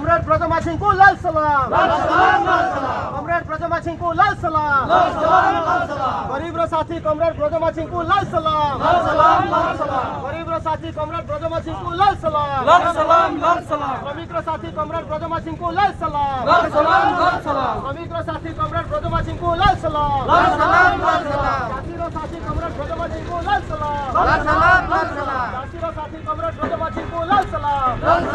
Comrade ब्रजमा Singh को लाल सलाम, comrade ब्रजमा Singh को लाल सलाम, गरीब रो साथी कॉमरेड ब्रजमा सिंह को लाल सलाम, गरीब रो साथी कॉमरेड ब्रजमा सिंह को लाल सलाम, श्रमिक रो साथी कॉमरेड ब्रजमा सिंह को लाल सलाम, श्रमिक रो साथी कॉमरेड ब्रजमा सिंह को लाल सलाम, जाति रो साथी कॉमरेड ब्रजमा सिंह को लाल सलाम, जाति रो साथी कॉमरेड ब्रजमा सिंह को लाल सलाम।